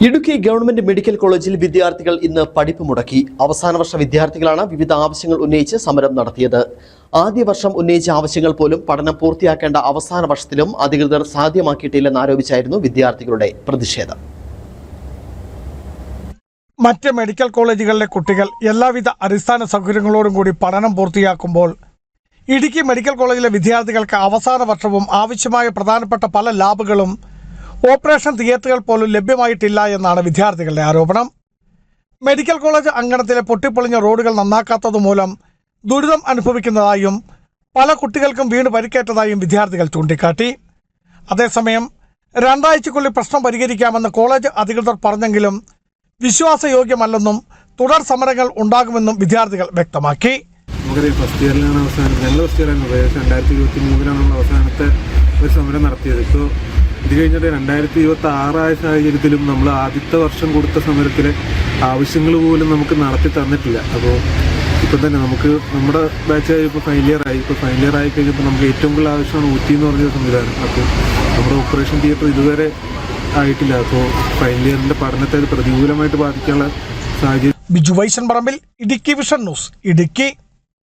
Idukki government medical കോളേജിൽ വിദ്യാർത്ഥികൾ ഇന്ന് പഠിപ്പ് മുടക്കി. അവസാന വർഷ വിദ്യാർത്ഥികളാണ് വിവിധ ആവശ്യങ്ങൾ ഉന്നയിച്ച് സമരം നടത്തിയത്. ആദ്യ വർഷം ഉന്നയിച്ച ആവശ്യങ്ങൾ പോലും പഠനം പൂർത്തിയാക്കേണ്ട അവസാന വർഷത്തിലും അധികൃതർ സാധ്യമാക്കിയിട്ടില്ലെന്നാരോപിച്ചായിരുന്നു വിദ്യാർത്ഥികളുടെ പ്രതിഷേധം. മറ്റ് മെഡിക്കൽ കോളേജുകളിലെ കുട്ടികൾ എല്ലാവിധ അടിസ്ഥാന സൗകര്യങ്ങളോടും കൂടി പഠനം പൂർത്തിയാക്കുമ്പോൾ ഇടുക്കി മെഡിക്കൽ കോളേജിലെ വിദ്യാർത്ഥികൾക്ക് അവസാന വർഷവും ആവശ്യമായ പ്രധാനപ്പെട്ട പല ലാബുകളും ഓപ്പറേഷൻ തിയേറ്ററുകൾ പോലും ലഭ്യമായിട്ടില്ല എന്നാണ് വിദ്യാർത്ഥികളുടെ ആരോപണം. മെഡിക്കൽ കോളേജ് അങ്കണത്തിലെ പൊട്ടിപ്പൊളിഞ്ഞ റോഡുകൾ നന്നാക്കാത്തതുമൂലം ദുരിതം അനുഭവിക്കുന്നതായും പല കുട്ടികൾക്കും വീണ് പരിക്കേറ്റതായും വിദ്യാർത്ഥികൾ ചൂണ്ടിക്കാട്ടി. അതേസമയം 2 ആഴ്ചയ്ക്കുള്ളിൽ പ്രശ്നം പരിഹരിക്കാമെന്ന് കോളേജ് അധികൃതർ പറഞ്ഞെങ്കിലും വിശ്വാസയോഗ്യമല്ലെന്നും തുടർ സമരങ്ങൾ ഉണ്ടാകുമെന്നും വിദ്യാർത്ഥികൾ വ്യക്തമാക്കി. ഫസ്റ്റ് ഇയറിലാണ് ഞങ്ങൾ ഫസ്റ്റ് ഇയറാണ് 2023 അവസാനത്തെ ഒരു സമരം നടത്തിയത്. ഇപ്പോൾ ഇത് കഴിഞ്ഞിട്ട് 2026 ആയ സാഹചര്യത്തിലും നമ്മൾ ആദ്യത്തെ വർഷം കൊടുത്ത സമരത്തിലെ ആവശ്യങ്ങൾ പോലും നമുക്ക് നടത്തി തന്നിട്ടില്ല. അപ്പോൾ ഇപ്പം തന്നെ നമുക്ക് നമ്മുടെ ബാച്ചായി ഇപ്പോൾ ഫൈനൽ ഇയർ ആയി കഴിഞ്ഞപ്പോൾ നമുക്ക് ഏറ്റവും കൂടുതൽ ആവശ്യമാണ് ഊറ്റി എന്ന് പറഞ്ഞൊരു സംവിധാനം. അപ്പോൾ നമ്മുടെ ഓപ്പറേഷൻ തിയേറ്റർ ഇതുവരെ ആയിട്ടില്ല. അപ്പോൾ ഫൈനൽ ഇയറിൻ്റെ പഠനത്തെ അത് പ്രതികൂലമായിട്ട് ബാധിക്കാനുള്ള സാഹചര്യം. ബിജു വൈശൻ പറമ്പിൽ, ഇടുക്കി വിഷൻ ന്യൂസ്, ഇടുക്കി.